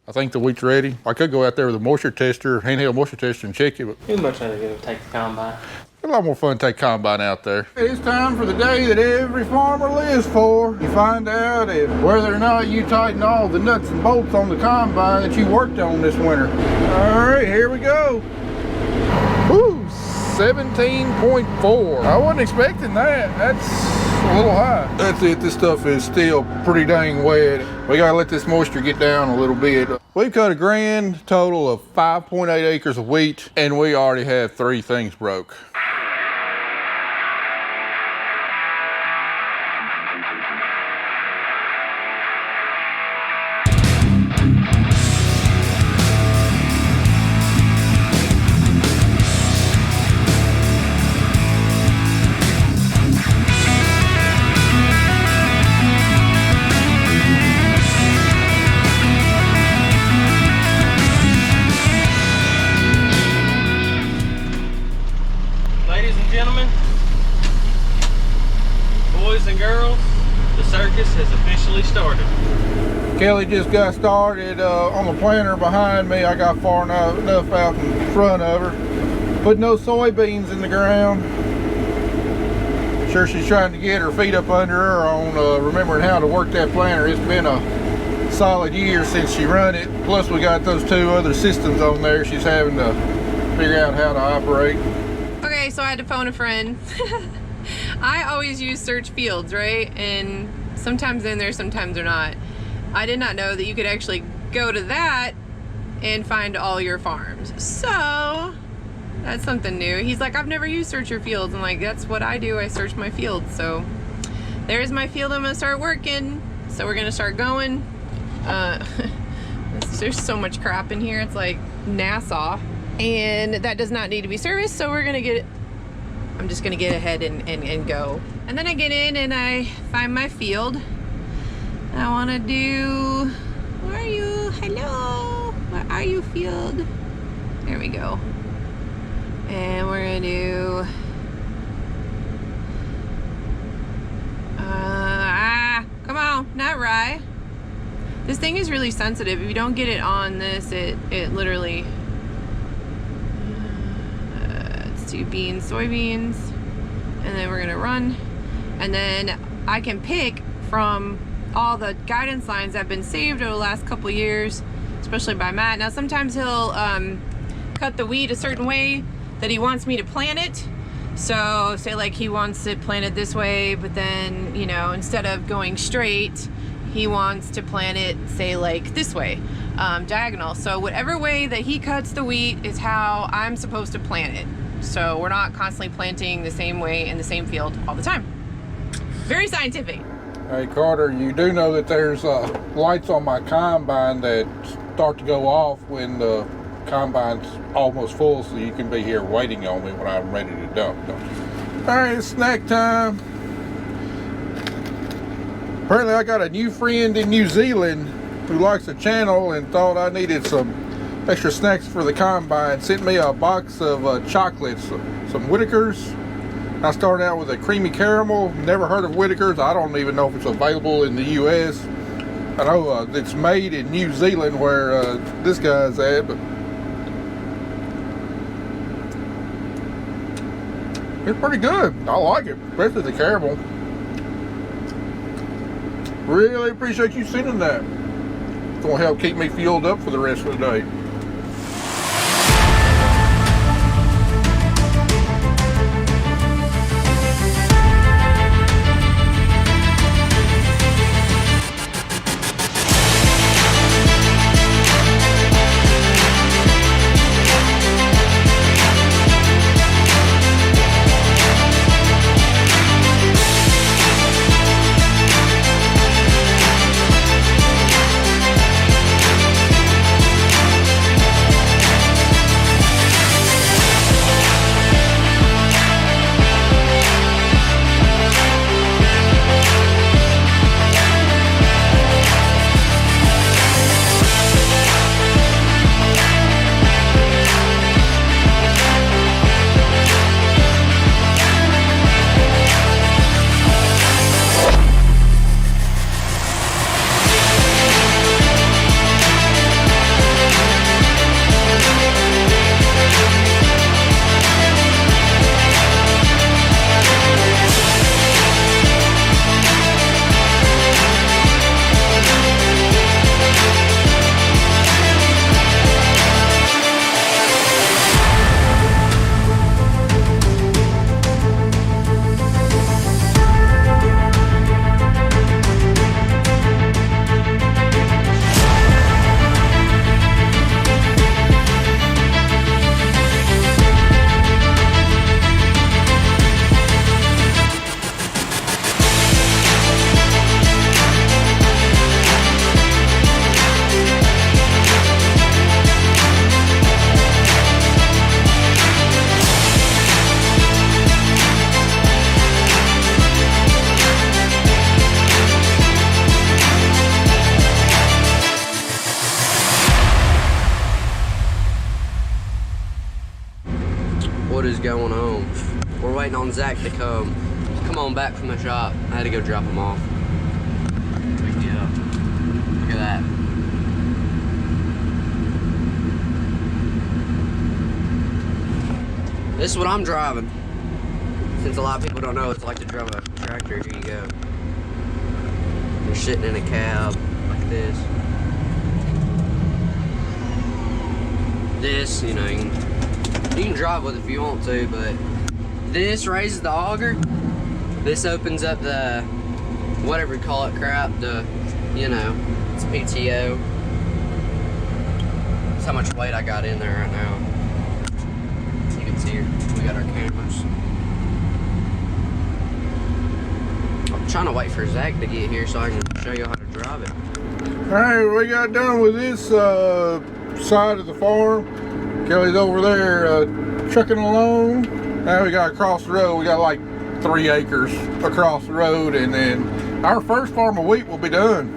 I think the wheat's ready. I could go out there with a moisture tester, handheld moisture tester, and check it, but It'd much rather go take the combine. it's a lot more fun to take combine out there. It's time for the day that every farmer lives for. You find out if whether or not you tighten all the nuts and bolts on the combine that you worked on this winter. All right, here we go. Woo, 17.4. I wasn't expecting that. That's a little high. That's it. This stuff is still pretty dang wet. We gotta let this moisture get down a little bit. We've cut a grand total of 5.8 acres of wheat, and we already have 3 things broke. Ladies and gentlemen, boys and girls, the circus has officially started. Kelly just got started on the planter behind me. I got far enough out in front of her. Put no soybeans in the ground. Sure, she's trying to get her feet up under her on remembering how to work that planter. It's been a solid year since she run it. Plus we got those 2 other systems on there she's having to figure out how to operate. Okay, so I had to phone a friend. I always use search fields, right? And sometimes they're in there, sometimes they're not. I did not know that you could actually go to that and find all your farms. So that's something new. He's like, I've never used search your fields. I'm like, that's what I do. I search my fields. So there's my field. I'm gonna start working. So we're gonna start going. There's so much crap in here. It's like Nassau. And that does not need to be serviced, so we're gonna get, I'm just gonna get ahead and go. And then I get in and I find my field. I wanna do, where are you? Hello, where are you, field? There we go. And we're gonna do, come on, not rye. This thing is really sensitive. If you don't get it on this, it literally, beans, soybeans, and then we're gonna run, and then I can pick from all the guidance lines that have been saved over the last couple years, especially by Matt. Now sometimes he'll cut the wheat a certain way that he wants me to plant it. So say like he wants it planted this way, but then, you know, instead of going straight, he wants to plant it, say like this way, diagonal. So whatever way that he cuts the wheat is how I'm supposed to plant it. So we're not constantly planting the same way in the same field all the time. Very scientific. Hey Carter, you do know that there's lights on my combine that start to go off when the combine's almost full, so you can be here waiting on me when I'm ready to dump. All right, it's snack time. Apparently I got a new friend in New Zealand who likes the channel and thought I needed some extra snacks for the combine. Sent me a box of chocolates, some Whitakers. I started out with a creamy caramel. Never heard of Whitakers. I don't even know if it's available in the US. I know it's made in New Zealand where this guy's at, but it's pretty good. I like it, especially the caramel. Really appreciate you sending that. It's gonna help keep me fueled up for the rest of the day. What is going on? We're waiting on Zach to come on back from the shop. I had to go drop him off. Big deal. Look at that. This is what I'm driving. Since a lot of people don't know what it's like to drive a tractor, here you go. You're sitting in a cab like this. This, you know, you can drive with it if you want to, but this raises the auger. This opens up the, whatever you call it, crap, the, you know, it's PTO. That's how much weight I got in there right now. You can see here, we got our cameras. I'm trying to wait for Zach to get here so I can show you how to drive it. Alright, we got done with this side of the farm. Kelly's over there trucking along. Now we got across the road. We got like 3 acres across the road, and then our first farm of wheat will be done.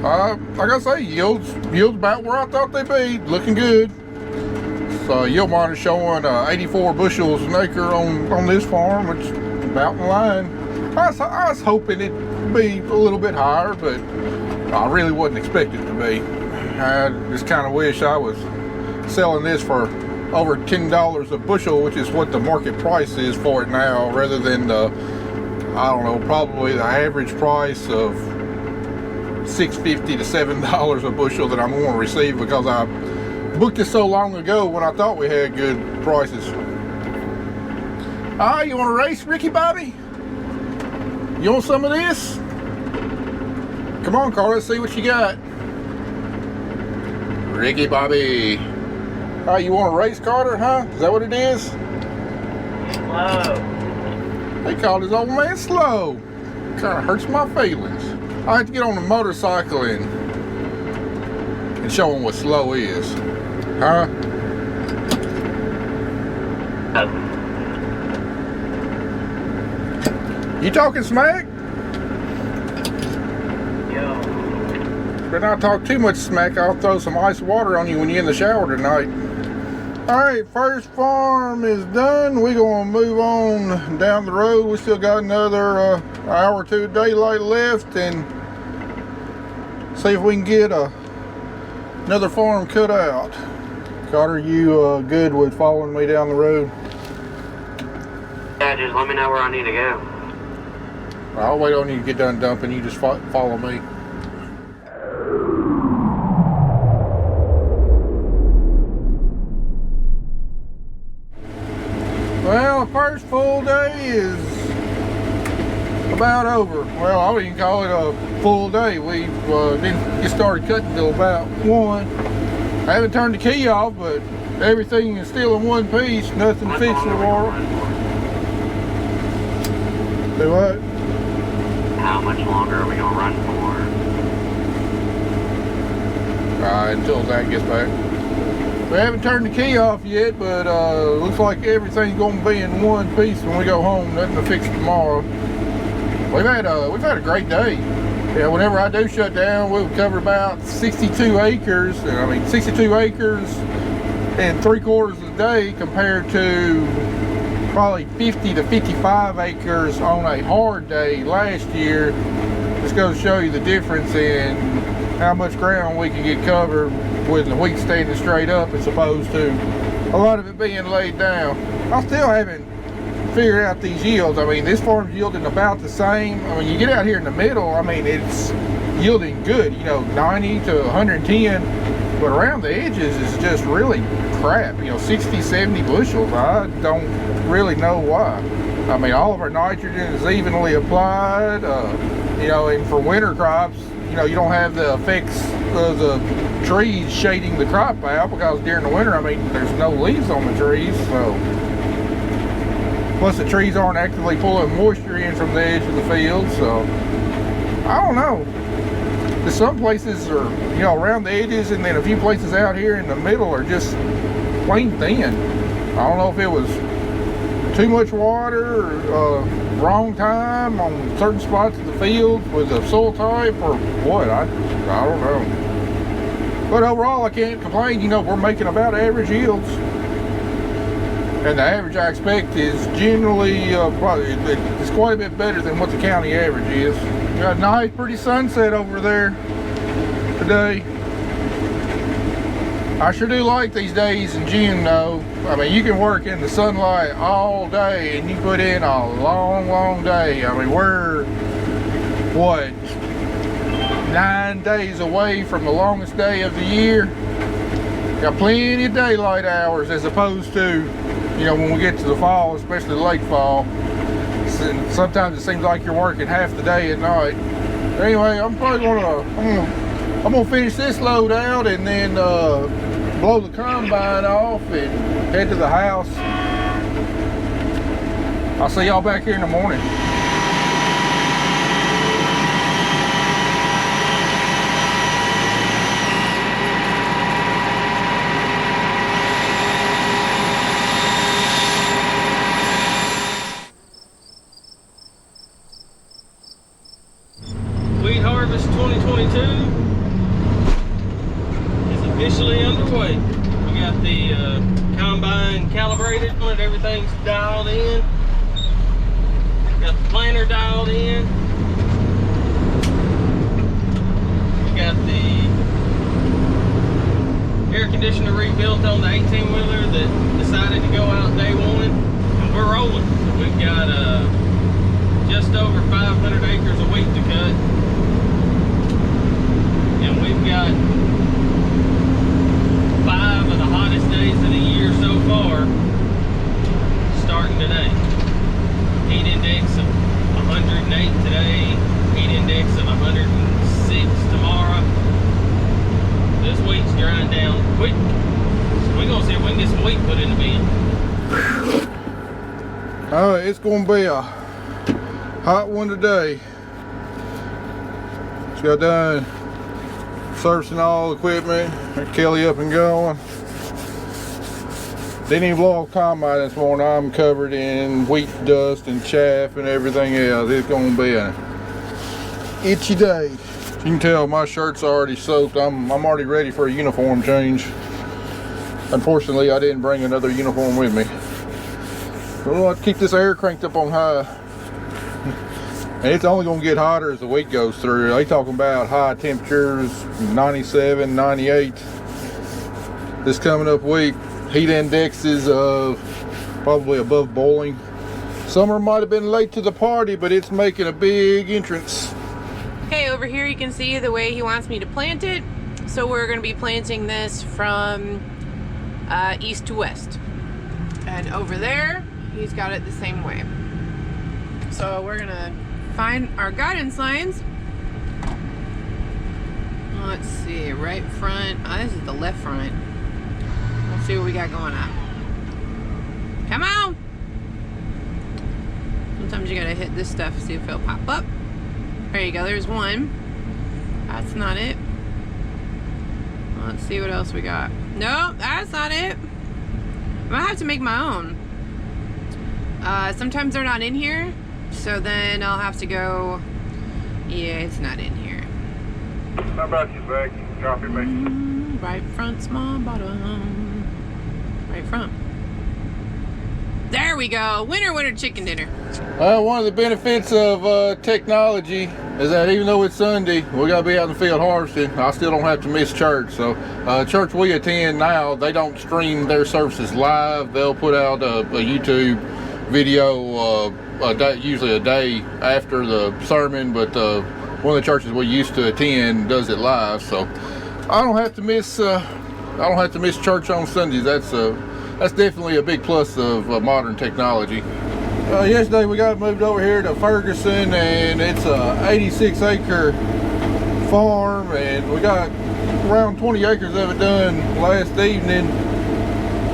Like I say, yields about where I thought they'd be. Looking good. So yield monitor showing 84 bushels an acre on this farm, which is about in line. I was hoping it'd be a little bit higher, but I really wasn't expecting it to be. I just kind of wish I was selling this for over $10 a bushel, which is what the market price is for it now, rather than the, I don't know, probably the average price of $6.50 to $7 a bushel that I'm going to receive, because I booked it so long ago when I thought we had good prices. Ah, you want to race, Ricky Bobby? You want some of this? Come on, Carl, let's see what you got. Ricky Bobby. Oh, you want to race, Carter, huh? Is that what it is? Slow. They called his old man slow. Kind of hurts my feelings. I have to get on the motorcycle and show him what slow is. Huh? You talking smack? Yo. Better not talk too much smack. I'll throw some ice water on you when you're in the shower tonight. Alright, first farm is done. We're going to move on down the road. We still got another hour or two of daylight left, and see if we can get another farm cut out. Carter, you good with following me down the road? Yeah, just let me know where I need to go. I'll wait on you to get done dumping. You just follow me. Well, the first full day is about over. Well, I wouldn't even call it a full day. We didn't get started cutting until about 1. I haven't turned the key off, but everything is still in one piece. Nothing fixed in the water. Do what? How much longer are we going to run for? Until Zach gets back. We haven't turned the key off yet, but looks like everything's going to be in one piece when we go home. Nothing to fix tomorrow. We've had a great day. Yeah, whenever I do shut down, we'll cover about 62 acres. I mean, 62 acres in 3/4 of the day compared to probably 50 to 55 acres on a hard day last year. Just goes to show you the difference in how much ground we can get covered with the wheat standing straight up as opposed to a lot of it being laid down. I still haven't figured out these yields. I mean, this farm's yielding about the same. I mean, you get out here in the middle, I mean, it's yielding good, you know, 90 to 110, but around the edges is just really crap, you know, 60, 70 bushels. I don't really know why. I mean, all of our nitrogen is evenly applied, you know, and for winter crops, you know, you don't have the effects of the trees shading the crop out, because during the winter, I mean, there's no leaves on the trees, so. Plus the trees aren't actively pulling moisture in from the edge of the field, so. I don't know. Some places are, you know, around the edges, and then a few places out here in the middle are just plain thin. I don't know if it was too much water or wrong time on certain spots of the field with the soil type or what. I don't know. But overall, I can't complain. You know, we're making about average yields. And the average I expect is generally probably it's quite a bit better than what the county average is. Got a nice, pretty sunset over there today. I sure do like these days in June though. I mean, you can work in the sunlight all day and you put in a long, long day. I mean, we're, what, 9 days away from the longest day of the year. Got plenty of daylight hours as opposed to, you know, when we get to the fall, especially late fall. Sometimes it seems like you're working half the day at night. Anyway, I'm gonna finish this load out and then blow the combine off and head to the house. I'll see y'all back here in the morning. Wheat harvest 2022 is officially underway. We got the combine calibrated, everything's dialed in. Got the planter dialed in. We got the air conditioner rebuilt on the 18-wheeler that decided to go out day one, and we're rolling. We've got just over 500 acres of wheat to cut. And we've got 5 of the hottest days of the year so far starting today. Heat index of 108 today, heat index of 106 tomorrow. This wheat's drying down quick. So we're gonna see if we can get some wheat put in the bin. Oh, it's gonna be a hot one today. Just got done servicing all the equipment. Got Kelly up and going. Didn't even blow off combine this morning. I'm covered in wheat dust and chaff and everything else. It's gonna be an itchy day. You can tell my shirt's already soaked. I'm already ready for a uniform change. Unfortunately, I didn't bring another uniform with me. We'll have to keep this air cranked up on high. And it's only going to get hotter as the week goes through. They talking about high temperatures, 97, 98. This coming up week, heat indexes of probably above boiling. Summer might have been late to the party, but it's making a big entrance. Okay, over here you can see the way he wants me to plant it. So we're going to be planting this from east to west. And over there, he's got it the same way. So we're going to find our guidance lines. Let's see, right front. Oh, this is the left front. Let's see what we got going on. Come on! Sometimes you gotta hit this stuff to see if it'll pop up. There you go, there's one. That's not it. Let's see what else we got. Nope, that's not it. I might have to make my own. Sometimes they're not in here, so then I'll have to go. Yeah, it's not in here. How about you, Beck? Copy me. Right front, small bottom. Right front. There we go. Winner, winner, chicken dinner. One of the benefits of technology is that even though it's Sunday, we gotta be out in the field harvesting. I still don't have to miss church. So, church we attend now, they don't stream their services live. They'll put out a YouTube video usually a day after the sermon. But one of the churches we used to attend does it live, so I don't have to miss. Church on Sundays. That's definitely a big plus of modern technology. Yesterday we got moved over here to Ferguson, and it's a 86-acre farm, and we got around 20 acres of it done last evening.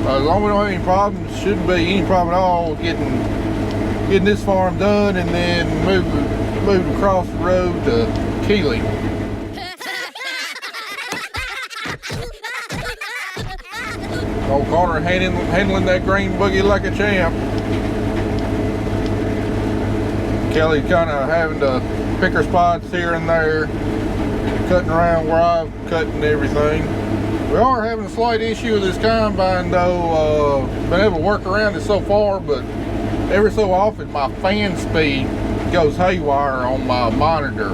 As long as we don't have any problems, shouldn't be any problem at all getting this farm done, and then move across the road to Keeley. Old Connor handling that green boogie like a champ. Kelly kind of having to pick her spots here and there, cutting around where I've cut and everything. We are having a slight issue with this combine though. Been able to work around it so far, but every so often my fan speed goes haywire on my monitor,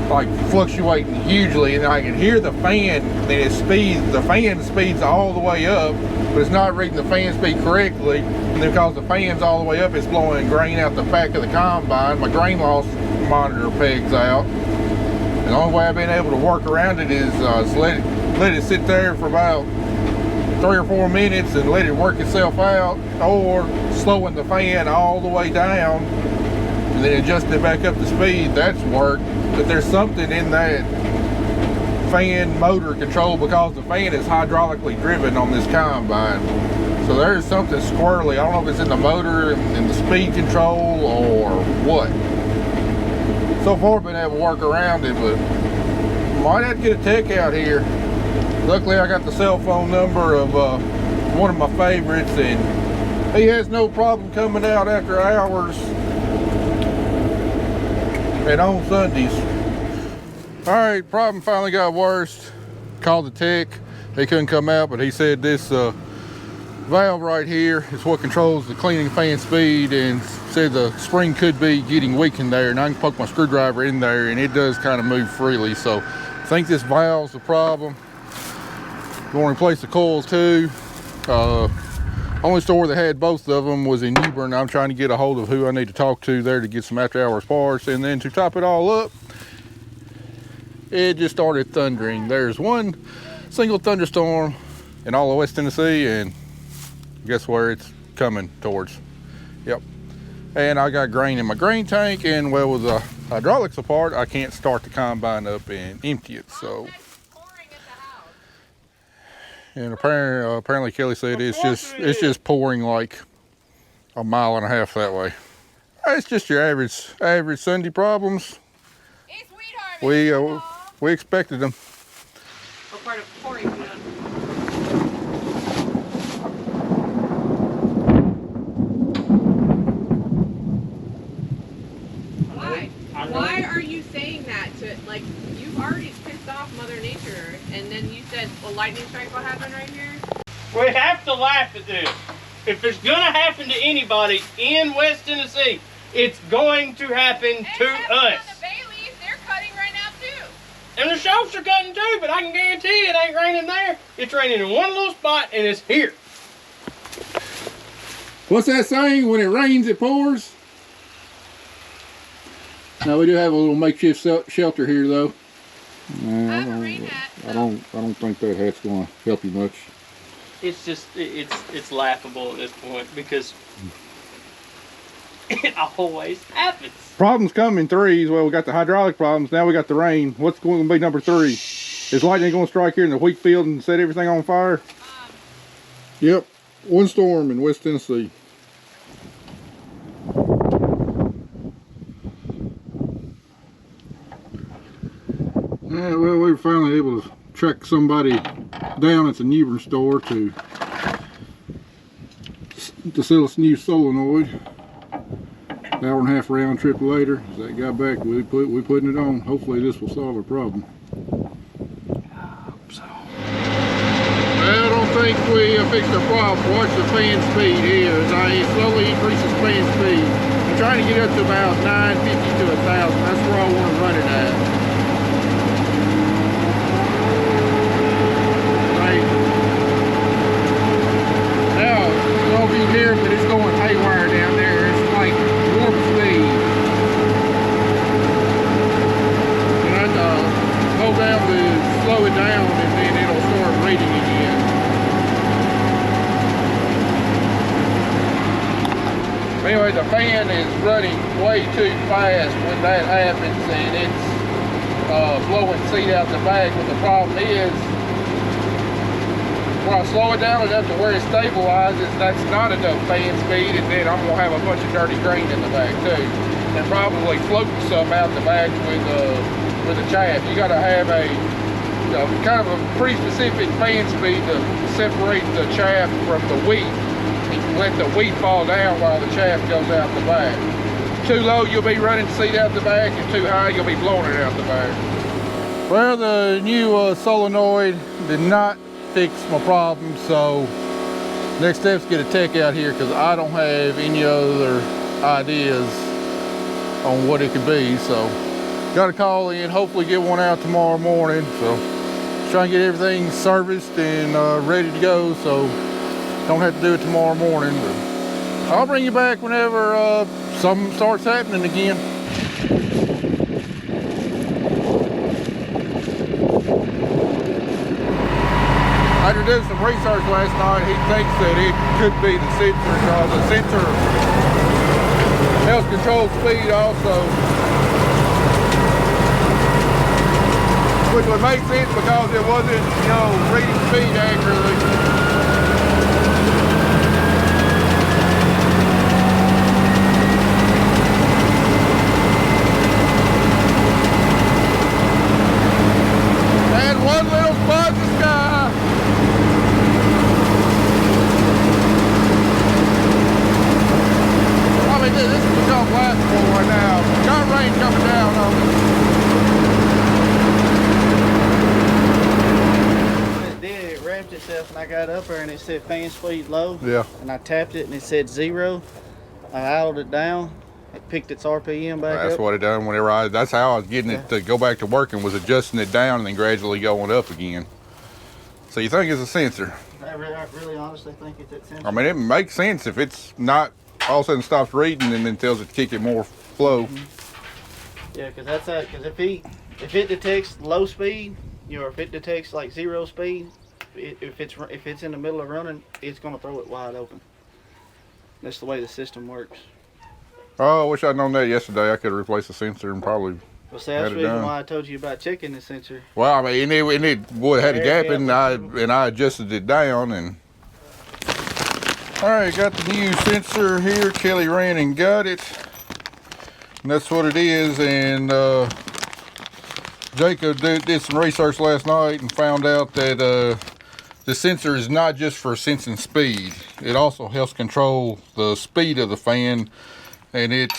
like fluctuating hugely, and I can hear the fan and the fan speeds all the way up, but it's not reading the fan speed correctly, and then because the fan's all the way up, it's blowing grain out the back of the combine. My grain loss monitor pegs out, and the only way I've been able to work around it is let it sit there for about 3 or 4 minutes and let it work itself out, or slowing the fan all the way down and then adjusting it back up to speed. That's worked, but there's something in that fan motor control because the fan is hydraulically driven on this combine. So there's something squirrely. I don't know if it's in the motor and the speed control or what. So far I've been able to work around it, but might have to get a tech out here. Luckily I got the cell phone number of one of my favorites, and he has no problem coming out after hours and on Sundays. All right, problem finally got worse. Called the tech. He couldn't come out, but he said this valve right here is what controls the cleaning fan speed, and said the spring could be getting weak in there, and I can poke my screwdriver in there and it does kind of move freely. So I think this valve's the problem. Going to replace the coils too. Only store that had both of them was in Newbern. I'm trying to get a hold of who I need to talk to there to get some after hours parts. And then to top it all up, it just started thundering. There's one single thunderstorm in all of West Tennessee, and guess where it's coming towards? Yep. And I got grain in my grain tank, and well, with the hydraulics apart, I can't start the combine up and empty it. So. And apparently Kelly said it's just pouring like a mile and a half that way. It's just your average Sunday problems. It's weed harvest. We expected them. What part of pouring you done? Why are you saying that to, like, you've already pissed off Mother Nature, and then you said a lightning strike will happen right here? We have to laugh at this. If it's gonna happen to anybody in West Tennessee, it's going to happen to us. On the Baileys, they're cutting right now too. And the shops are cutting too, but I can guarantee it ain't raining there. It's raining in one little spot, and it's here. What's that saying? When it rains, it pours? Now we do have a little makeshift shelter here, though. I don't think that hat's going to help you much. It's just it's laughable at this point because it always happens. Problems come in threes. Well, we got the hydraulic problems. Now we got the rain. What's going to be number 3? Is lightning going to strike here in the wheat field and set everything on fire? Yep, one storm in West Tennessee. Yeah, well, we were finally able to track somebody down at the Newbern store to sell us a new solenoid. An hour and a half round trip later, as that got back, we're putting it on. Hopefully this will solve our problem. I hope so. I don't think we fixed our problem. Watch the fan speed here as it slowly increases fan speed. I'm trying to get up to about 950 to 1,000. That's where I want to run it at. You can hear that it's going haywire down there. It's like warp speed. And I have to hold down to slow it down, and then it'll start reading again. Anyway, the fan is running way too fast when that happens, and it's blowing seed out the back. But the problem is, when I slow it down enough to where it stabilizes, that's not enough fan speed, and then I'm going to have a bunch of dirty grain in the back too. And probably floating some out the back with the chaff. You got to have a kind of a pretty specific fan speed to separate the chaff from the wheat. You can let the wheat fall down while the chaff goes out the back. Too low, you'll be running seed out the back, and too high, you'll be blowing it out the back. Well, the new solenoid did not fix my problem, so next step's get a tech out here because I don't have any other ideas on what it could be. So got to call in, hopefully get one out tomorrow morning. So try and get everything serviced and ready to go, so don't have to do it tomorrow morning. But I'll bring you back whenever something starts happening again. After doing some research last night, he thinks that it could be the sensor, because the sensor helps control speed also. Which would make sense because it wasn't, you know, reading speed accurately. And one little spot in the sky. This is become laughable right now. Got rain coming down on us. It did, it wrapped itself, and I got up there and it said fan speed low. Yeah. And I tapped it and it said 0. I idled it down. It picked its RPM back up. That's what it done whenever that's how I was getting it to go back to working, was adjusting it down and then gradually going up again. So you think it's a sensor? I really honestly think it's that sensor. I mean, it makes sense if it's not all of a sudden stops reading and then tells it to kick it more flow. Yeah, because that's that. Because if it detects low speed, you know, if it detects like 0 speed, if it's in the middle of running, it's gonna throw it wide open. That's the way the system works. Oh, I wish I'd known that yesterday. I could have replaced the sensor and probably. Well, see, that's the reason why I told you about checking the sensor. Well, I mean, it would have had a gap in, and I adjusted it down and. All right, got the new sensor here. Kelly ran and got it, and that's what it is. And Jacob did some research last night and found out that the sensor is not just for sensing speed. It also helps control the speed of the fan, and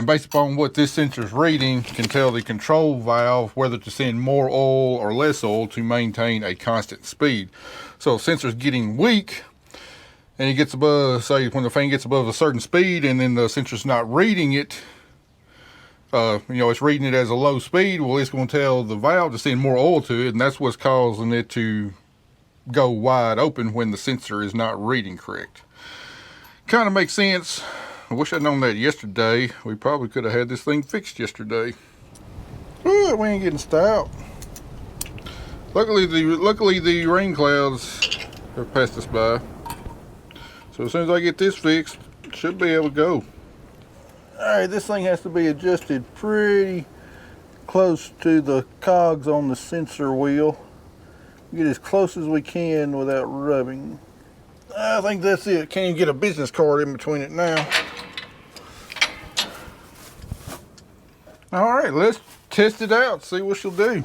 based upon what this sensor is reading, can tell the control valve whether to send more oil or less oil to maintain a constant speed. So if the sensor's getting weak, and it gets above, say when the fan gets above a certain speed and then the sensor's not reading it, you know, it's reading it as a low speed, well, it's going to tell the valve to send more oil to it, and that's what's causing it to go wide open when the sensor is not reading correct. Kind of makes sense. I wish I'd known that yesterday. We probably could have had this thing fixed yesterday. Ooh, we ain't getting stout. Luckily the rain clouds have passed us by. So as soon as I get this fixed, should be able to go. Alright, this thing has to be adjusted pretty close to the cogs on the sensor wheel. Get as close as we can without rubbing. I think that's it. Can't even get a business card in between it now. Alright, let's test it out, see what she'll do.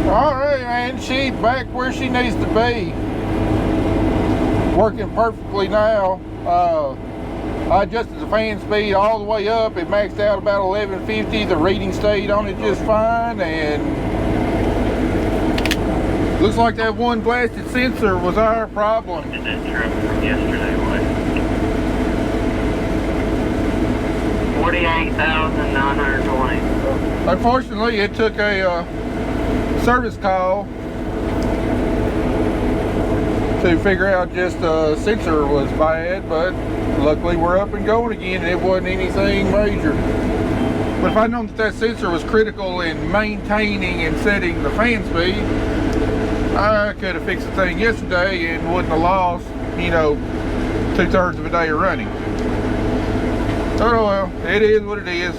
Alright, man, she's back where she needs to be. Working perfectly now. I adjusted the fan speed all the way up. It maxed out about 1150. The reading stayed on it just fine, and looks like that one blasted sensor was our problem. Did that truck from yesterday, what? 48,920. Unfortunately, it took a service call to figure out just the sensor was bad, but luckily we're up and going again and it wasn't anything major. But if I'd known that sensor was critical in maintaining and setting the fan speed, I could have fixed the thing yesterday and wouldn't have lost, you know, 2/3 of a day of running. Oh well, it is what it is.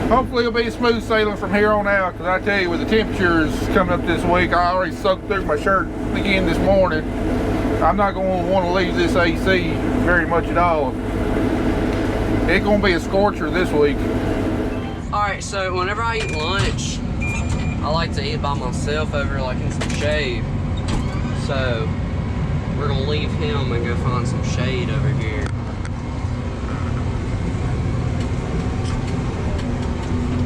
Hopefully it'll be smooth sailing from here on out, because I tell you, with the temperatures coming up this week, I already soaked through my shirt again this morning. I'm not going to want to leave this AC very much at all. It's going to be a scorcher this week. Alright, so whenever I eat lunch, I like to eat by myself over like in some shade. So we're gonna leave him and go find some shade over here.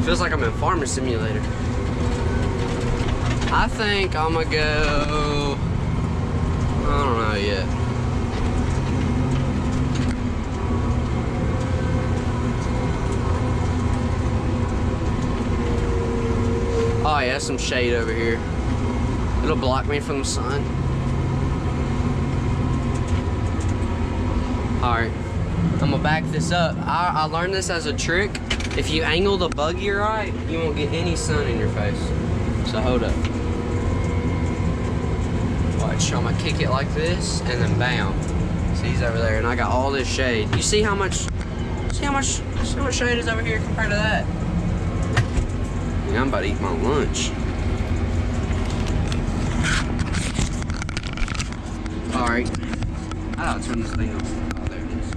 Feels like I'm in Farming Simulator. I think I'm gonna go, I don't know yet. Oh yeah, some shade over here. It'll block me from the sun. Alright, I'm gonna back this up. I learned this as a trick. If you angle the buggy right, you won't get any sun in your face. So hold up. Watch, I'm gonna kick it like this, and then bam. See, he's over there, and I got all this shade. You see how much shade is over here compared to that? Man, I'm about to eat my lunch. Alright. I gotta turn this thing off. Oh, there it is.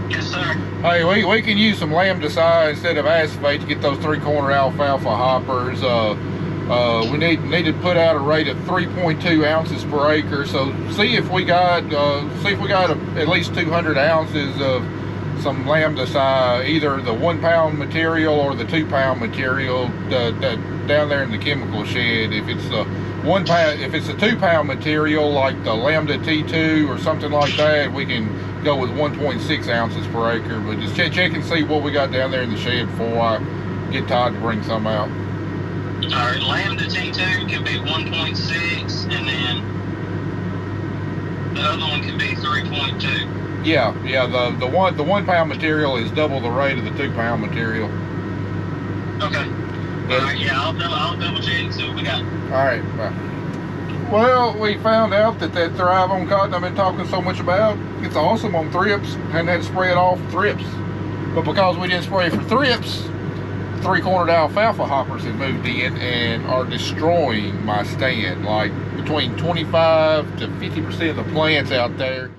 Yes, sir. Hey, we can use some lambda instead of asphalt to get those 3-corner alfalfa hoppers. We need to put out a rate of 3.2 ounces per acre. So see if we got at least 200 ounces of some lambda either the 1 pound material or the 2 pound material down there in the chemical shed. If it's a 1 pound, if it's a 2 pound material like the lambda T2 or something like that, we can go with 1.6 ounces per acre. But just check and see what we got down there in the shed before I get Todd to bring some out. All right, lambda T2 can be 1.6, and then the other one can be 3.2. Yeah, the 1 pound material is double the rate of the 2 pound material. Okay. All right, yeah, I'll double check and see what we got. All right. Bye. Well, we found out that Thrive on Cotton I've been talking so much about, it's awesome on thrips. Hadn't had to spray it off for thrips. But because we didn't spray it for thrips, 3-cornered alfalfa hoppers have moved in and are destroying my stand. Like between 25 to 50% of the plants out there